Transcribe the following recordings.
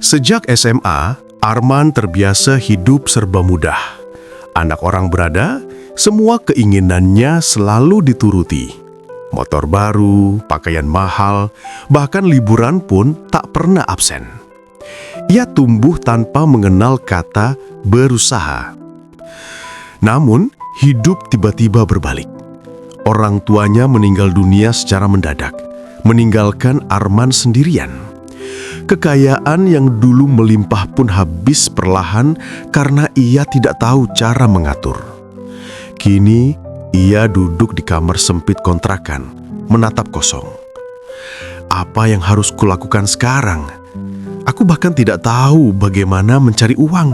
Sejak SMA, Arman terbiasa hidup serba mudah. Anak orang berada, semua keinginannya selalu dituruti. Motor baru, pakaian mahal, bahkan liburan pun tak pernah absen. Ia tumbuh tanpa mengenal kata berusaha. Namun, hidup tiba-tiba berbalik. Orang tuanya meninggal dunia secara mendadak, meninggalkan Arman sendirian. Kekayaan yang dulu melimpah pun habis perlahan karena ia tidak tahu cara mengatur. Kini, ia duduk di kamar sempit kontrakan, menatap kosong. Apa yang harus kulakukan sekarang? Aku bahkan tidak tahu bagaimana mencari uang.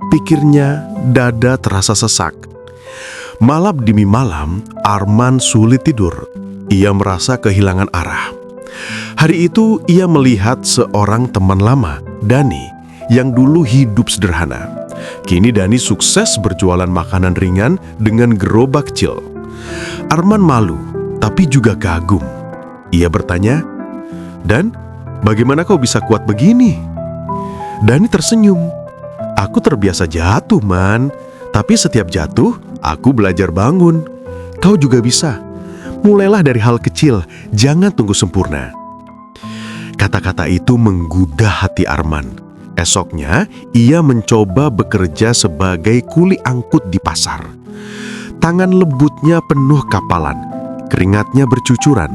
Pikirnya, dada terasa sesak. Malam demi malam, Arman sulit tidur. Ia merasa kehilangan arah. Hari itu ia melihat seorang teman lama, Dani, yang dulu hidup sederhana. Kini Dani sukses berjualan makanan ringan dengan gerobak kecil. Arman malu, tapi juga kagum. Ia bertanya, "Dan, bagaimana kau bisa kuat begini?" Dani tersenyum. "Aku terbiasa jatuh, Man. Tapi setiap jatuh, aku belajar bangun. Kau juga bisa. Mulailah dari hal kecil, jangan tunggu sempurna." Kata-kata itu menggugah hati Arman. Esoknya, ia mencoba bekerja sebagai kuli angkut di pasar. Tangan lembutnya penuh kapalan, keringatnya bercucuran.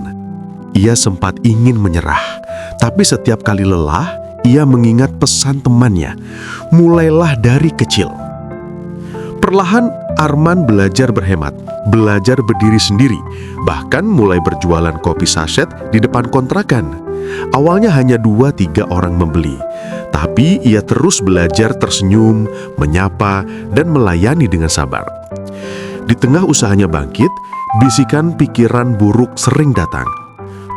Ia sempat ingin menyerah, tapi setiap kali lelah, ia mengingat pesan temannya, mulailah dari kecil. Perlahan, Arman belajar berhemat, belajar berdiri sendiri, bahkan mulai berjualan kopi saset di depan kontrakan. Awalnya hanya 2-3 orang membeli, tapi ia terus belajar tersenyum, menyapa, dan melayani dengan sabar. Di tengah usahanya bangkit, bisikan pikiran buruk sering datang.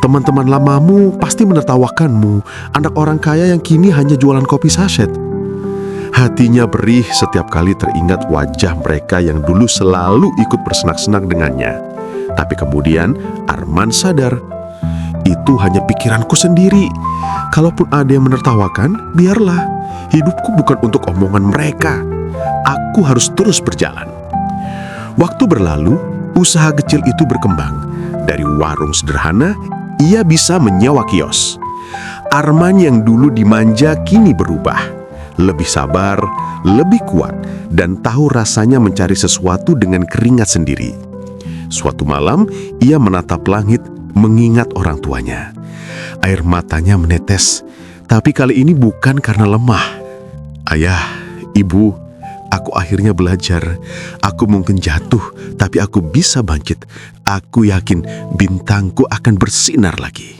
Teman-teman lamamu pasti menertawakanmu, anak orang kaya yang kini hanya jualan kopi saset. Hatinya berih setiap kali teringat wajah mereka yang dulu selalu ikut bersenang-senang dengannya. Tapi kemudian Arman sadar, itu hanya pikiranku sendiri. Kalaupun ada yang menertawakan, biarlah. Hidupku bukan untuk omongan mereka. Aku harus terus berjalan. Waktu berlalu, usaha kecil itu berkembang. Dari warung sederhana, ia bisa menyewa kios. Arman yang dulu dimanja kini berubah. Lebih sabar, lebih kuat, dan tahu rasanya mencari sesuatu dengan keringat sendiri. Suatu malam, ia menatap langit, mengingat orang tuanya. Air matanya menetes, tapi kali ini bukan karena lemah. "Ayah, Ibu, aku akhirnya belajar. Aku mungkin jatuh, tapi aku bisa bangkit. Aku yakin bintangku akan bersinar lagi."